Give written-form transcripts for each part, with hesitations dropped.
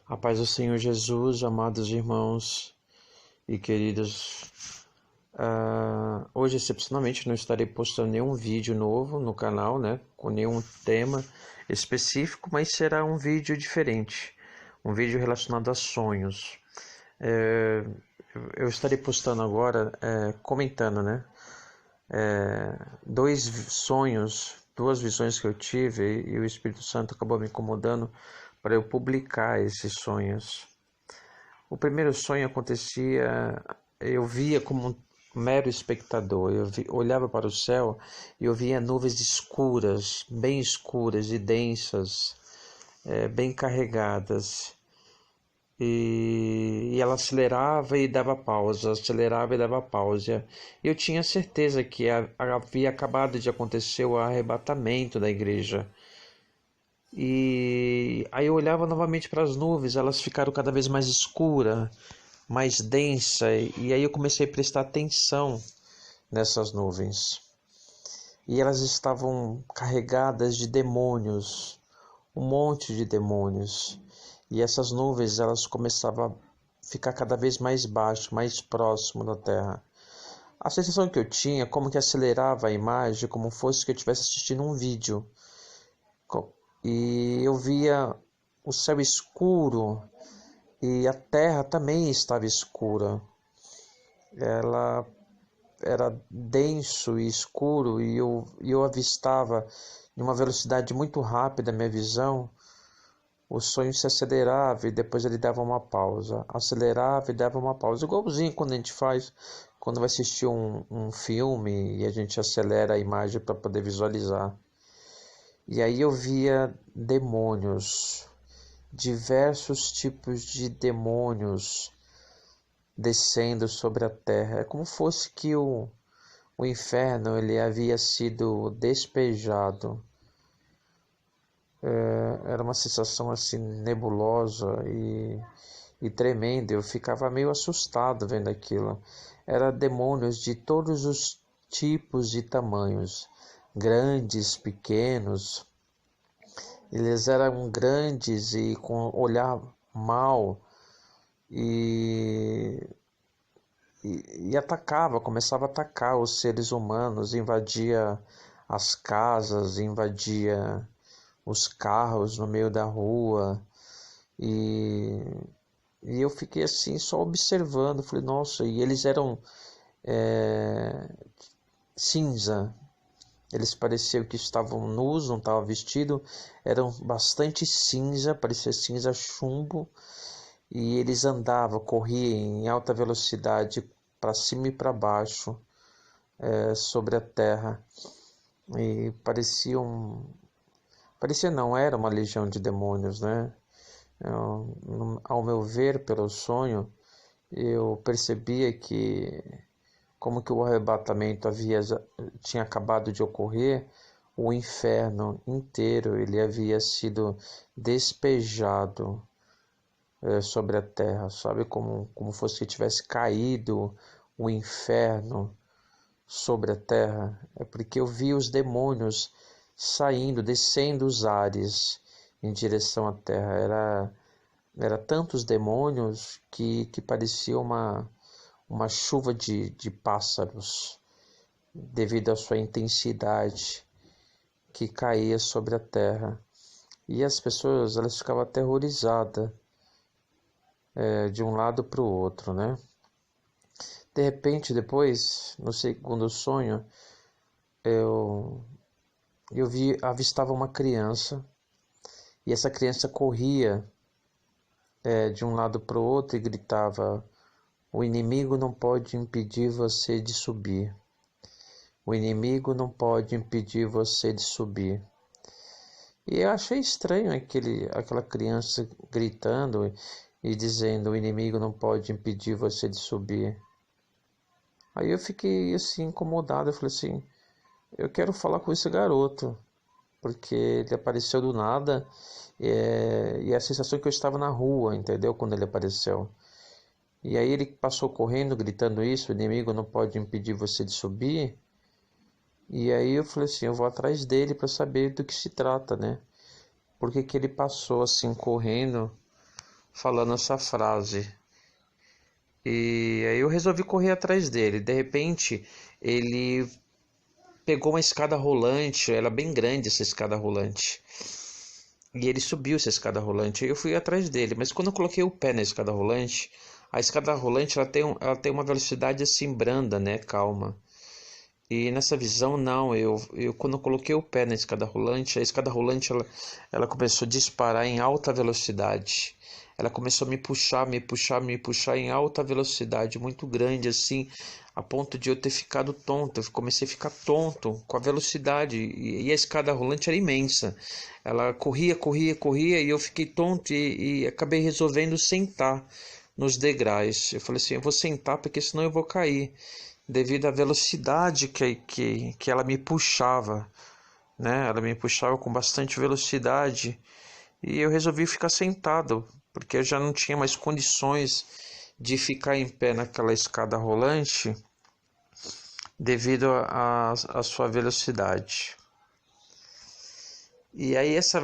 A paz do Senhor Jesus, amados irmãos e queridos. Hoje, excepcionalmente, não estarei postando nenhum vídeo novo no canal, né? Com nenhum tema específico, mas será um vídeo diferente. Um vídeo relacionado a sonhos. Eu estarei postando agora, comentando, né? Dois sonhos, duas visões que eu tive e o Espírito Santo acabou me incomodando para eu publicar esses sonhos. O primeiro sonho acontecia, eu via como um mero espectador, olhava para o céu e eu via nuvens escuras e densas, bem carregadas. E ela acelerava e dava pausa, acelerava e dava pausa. Eu tinha certeza que havia acabado de acontecer o arrebatamento da igreja. E aí eu olhava novamente para as nuvens, elas ficaram cada vez mais escuras, mais densas, e aí eu comecei a prestar atenção nessas nuvens. E elas estavam carregadas de demônios, um monte de demônios. E essas nuvens, elas começavam a ficar cada vez mais baixo, mais próximo da terra. A sensação que eu tinha, como que acelerava a imagem, como fosse que eu estivesse assistindo um vídeo. E eu via o céu escuro e a terra também estava escura. Ela era denso e escuro e eu avistava em uma velocidade muito rápida a minha visão. O sonho se acelerava e depois ele dava uma pausa. Acelerava e dava uma pausa. Igualzinho quando a gente faz, quando vai assistir um filme e a gente acelera a imagem para poder visualizar. E aí eu via demônios, diversos tipos de demônios descendo sobre a terra. É como fosse que o inferno ele havia sido despejado. Era uma sensação assim nebulosa e tremenda. Eu ficava meio assustado vendo aquilo. Eram demônios de todos os tipos e tamanhos, grandes, pequenos. Eles eram grandes e com olhar mau e começava a atacar os seres humanos, invadia as casas, invadia os carros no meio da rua e eu fiquei assim só observando, falei, nossa, e eles eram cinza, eles pareciam que estavam nus, não estavam vestidos, eram bastante cinza, parecia cinza chumbo, e eles andavam, corriam em alta velocidade para cima e para baixo sobre a terra, e parecia não, era uma legião de demônios, né? Ao meu ver, pelo sonho, eu percebia que, como que o arrebatamento tinha acabado de ocorrer, o inferno inteiro ele havia sido despejado sobre a terra, sabe? Como fosse que tivesse caído o inferno sobre a terra. É porque eu vi os demônios saindo, descendo os ares em direção à terra. Era tantos demônios que parecia uma chuva de pássaros, devido à sua intensidade que caía sobre a terra. E as pessoas elas ficavam aterrorizadas de um lado para o outro, né? De repente, depois, no segundo sonho, eu avistava uma criança e essa criança corria de um lado para o outro e gritava: o inimigo não pode impedir você de subir. O inimigo não pode impedir você de subir. E eu achei estranho aquela criança gritando e dizendo: o inimigo não pode impedir você de subir. Aí eu fiquei assim incomodado, eu falei assim, eu quero falar com esse garoto, porque ele apareceu do nada e a sensação que eu estava na rua, entendeu? Quando ele apareceu. E aí ele passou correndo, gritando isso, o inimigo não pode impedir você de subir. E aí eu falei assim, eu vou atrás dele para saber do que se trata, né? Por que que ele passou assim correndo falando essa frase. E aí eu resolvi correr atrás dele. De repente, ele pegou uma escada rolante, era bem grande essa escada rolante. E ele subiu essa escada rolante. Aí eu fui atrás dele, mas quando eu coloquei o pé na escada rolante, a escada rolante ela tem uma velocidade assim branda, né, calma. E nessa visão não, eu quando eu coloquei o pé na escada rolante, a escada rolante ela começou a disparar em alta velocidade. Ela começou a me puxar, me puxar, me puxar em alta velocidade, muito grande assim, a ponto de eu ter ficado tonto. Eu comecei a ficar tonto com a velocidade e a escada rolante era imensa. Ela corria, corria, corria e eu fiquei tonto e acabei resolvendo sentar nos degraus. Eu falei assim, eu vou sentar porque senão eu vou cair devido à velocidade que ela me puxava, né? Ela me puxava com bastante velocidade e eu resolvi ficar sentado, porque eu já não tinha mais condições de ficar em pé naquela escada rolante devido à sua velocidade. E aí essa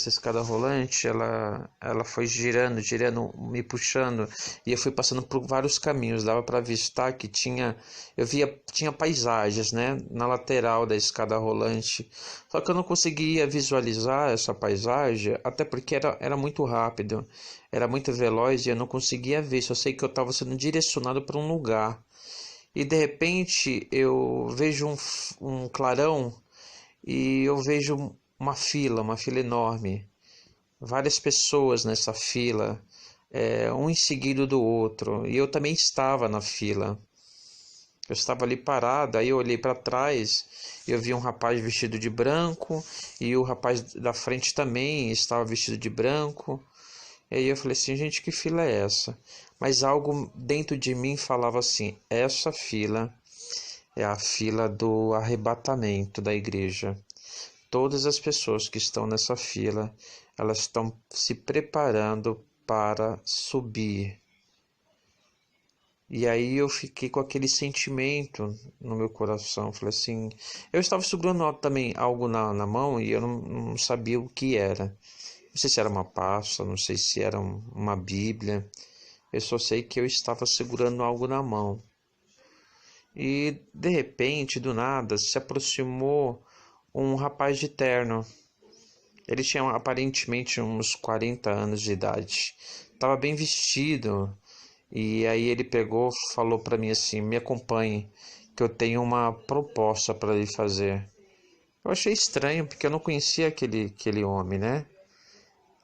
escada rolante, ela foi girando, girando, me puxando, e eu fui passando por vários caminhos. Dava para avistar que tinha paisagens, né, na lateral da escada rolante. Só que eu não conseguia visualizar essa paisagem, até porque era muito rápido, era muito veloz e eu não conseguia ver. Só sei que eu estava sendo direcionado para um lugar. E de repente eu vejo um clarão e eu vejo uma fila enorme, várias pessoas nessa fila, um em seguida do outro, e eu também estava na fila. Eu estava ali parado, aí eu olhei para trás, eu vi um rapaz vestido de branco, e o rapaz da frente também estava vestido de branco. E aí eu falei assim, gente, que fila é essa? Mas algo dentro de mim falava assim, essa fila é a fila do arrebatamento da igreja. Todas as pessoas que estão nessa fila, elas estão se preparando para subir. E aí eu fiquei com aquele sentimento no meu coração. Falei assim, eu estava segurando também algo na mão e eu não sabia o que era. Não sei se era uma pasta, não sei se era uma Bíblia. Eu só sei que eu estava segurando algo na mão. E de repente, do nada, se aproximou um rapaz de terno. Ele tinha aparentemente uns 40 anos de idade. Estava bem vestido. E aí ele pegou, falou para mim assim: "Me acompanhe, que eu tenho uma proposta para lhe fazer". Eu achei estranho, porque eu não conhecia aquele homem, né?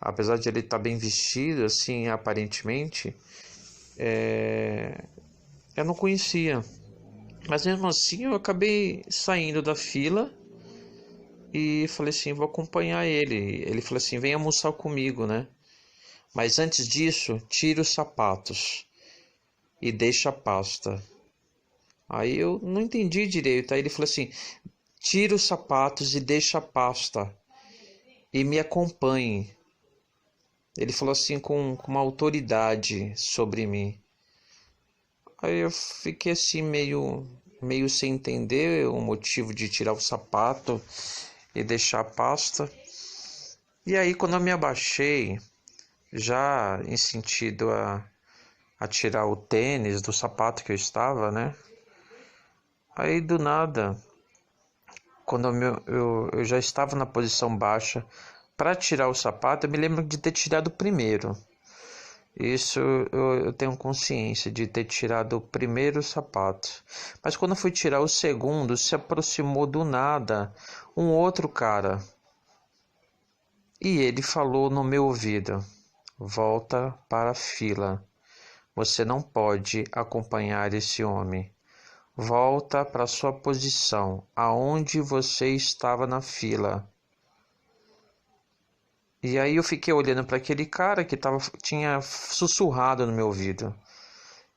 Apesar de ele estar bem vestido, assim, aparentemente, eu não conhecia. Mas mesmo assim eu acabei saindo da fila e falei assim, vou acompanhar ele. Ele falou assim, vem almoçar comigo, né? Mas antes disso, tira os sapatos e deixa a pasta. Aí eu não entendi direito. Aí ele falou assim, tira os sapatos e deixa a pasta e me acompanhe. Ele falou assim com uma autoridade sobre mim. Aí eu fiquei assim meio sem entender o motivo de tirar o sapato e deixar a pasta. E aí quando eu me abaixei, já em sentido a tirar o tênis do sapato que eu estava, né? Aí do nada, quando eu já estava na posição baixa para tirar o sapato, eu me lembro de ter tirado o primeiro. Isso eu tenho consciência de ter tirado o primeiro sapato. Mas quando eu fui tirar o segundo, se aproximou do nada um outro cara. E ele falou no meu ouvido: volta para a fila. Você não pode acompanhar esse homem. Volta para sua posição, aonde você estava na fila. E aí eu fiquei olhando para aquele cara que tinha sussurrado no meu ouvido.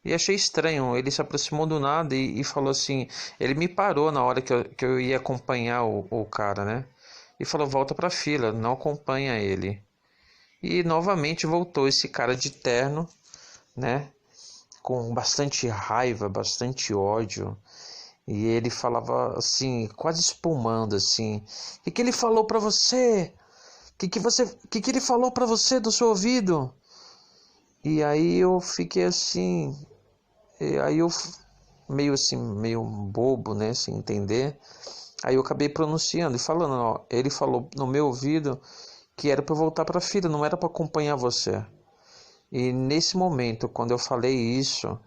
E achei estranho, ele se aproximou do nada e falou assim, ele me parou na hora que eu ia acompanhar o cara, né? E falou, volta pra fila, não acompanha ele. E novamente voltou esse cara de terno, né? Com bastante raiva, bastante ódio. E ele falava assim, quase espumando assim. O que ele falou pra você? Que ele falou pra você do seu ouvido? E aí eu fiquei assim, e aí eu meio assim, meio bobo, né, sem entender. Aí eu acabei pronunciando e falando, ó, ele falou no meu ouvido que era para eu voltar para a fila, não era para acompanhar você. E nesse momento, quando eu falei isso,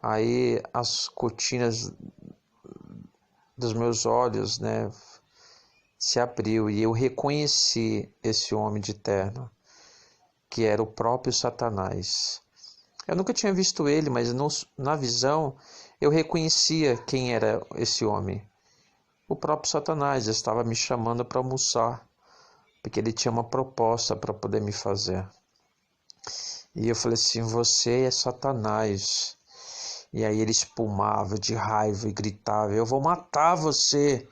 aí as cortinas dos meus olhos, né, se abriu e eu reconheci esse homem de terno, que era o próprio Satanás. Eu nunca tinha visto ele, mas na visão eu reconhecia quem era esse homem. O próprio Satanás estava me chamando para almoçar, porque ele tinha uma proposta para poder me fazer. E eu falei assim, você é Satanás. E aí ele espumava de raiva e gritava, eu vou matar você,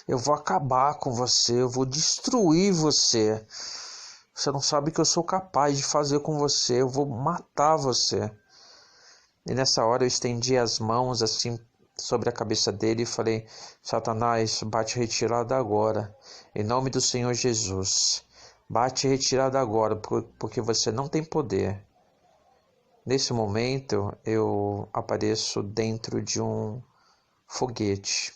eu vou acabar com você, eu vou destruir você. Você não sabe o que eu sou capaz de fazer com você, eu vou matar você. E nessa hora eu estendi as mãos assim sobre a cabeça dele e falei, Satanás, bate retirada agora, em nome do Senhor Jesus. Bate retirada agora, porque você não tem poder. Nesse momento eu apareço dentro de um foguete.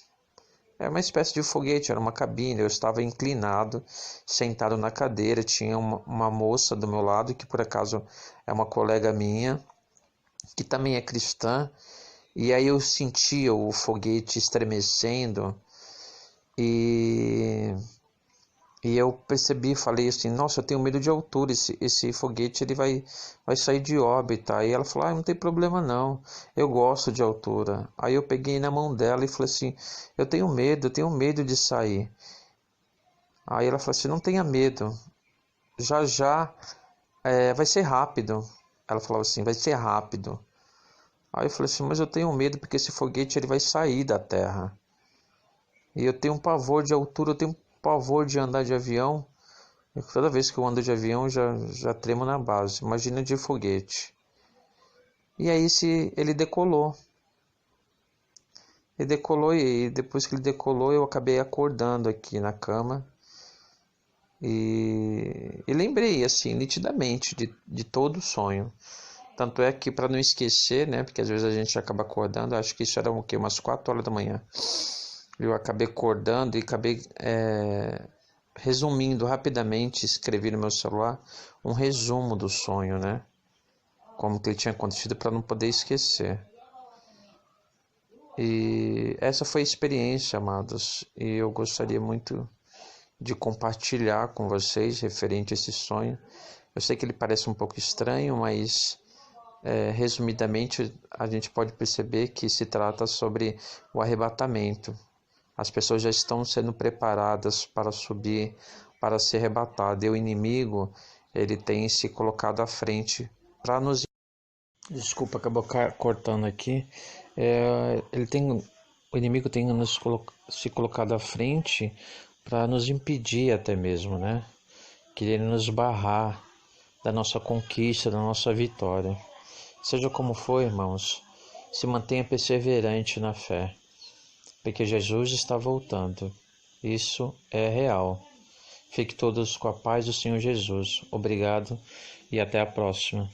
É uma espécie de foguete, era uma cabine. Eu estava inclinado, sentado na cadeira. Tinha uma moça do meu lado, que por acaso é uma colega minha, que também é cristã. E aí eu sentia o foguete estremecendo e eu percebi, falei assim, nossa, eu tenho medo de altura, esse foguete ele vai sair de órbita. Aí ela falou, não tem problema não, eu gosto de altura. Aí eu peguei na mão dela e falei assim, eu tenho medo de sair. Aí ela falou assim, não tenha medo, já vai ser rápido. Ela falava assim, vai ser rápido. Aí eu falei assim, mas eu tenho medo porque esse foguete ele vai sair da Terra. E eu tenho um pavor de altura, eu tenho um pavor de andar de avião. Toda vez que eu ando de avião já tremo na base. Imagina de foguete. E aí ele decolou. Ele decolou e depois que ele decolou eu acabei acordando aqui na cama. E lembrei assim nitidamente de todo o sonho. Tanto é que para não esquecer, né, porque às vezes a gente acaba acordando, acho que isso era o quê? Umas 4 horas da manhã. Eu acabei acordando e acabei resumindo rapidamente, escrevi no meu celular um resumo do sonho, né? Como que ele tinha acontecido para não poder esquecer. E essa foi a experiência, amados, e eu gostaria muito de compartilhar com vocês referente a esse sonho. Eu sei que ele parece um pouco estranho, mas resumidamente a gente pode perceber que se trata sobre o arrebatamento. As pessoas já estão sendo preparadas para subir, para ser arrebatadas. E o inimigo, ele tem se colocado à frente para nos... Desculpa, acabou cortando aqui. O inimigo tem se colocado à frente para nos impedir até mesmo, né? Querendo nos barrar da nossa conquista, da nossa vitória. Seja como for, irmãos, se mantenha perseverante na fé, porque Jesus está voltando. Isso é real. Fique todos com a paz do Senhor Jesus. Obrigado e até a próxima.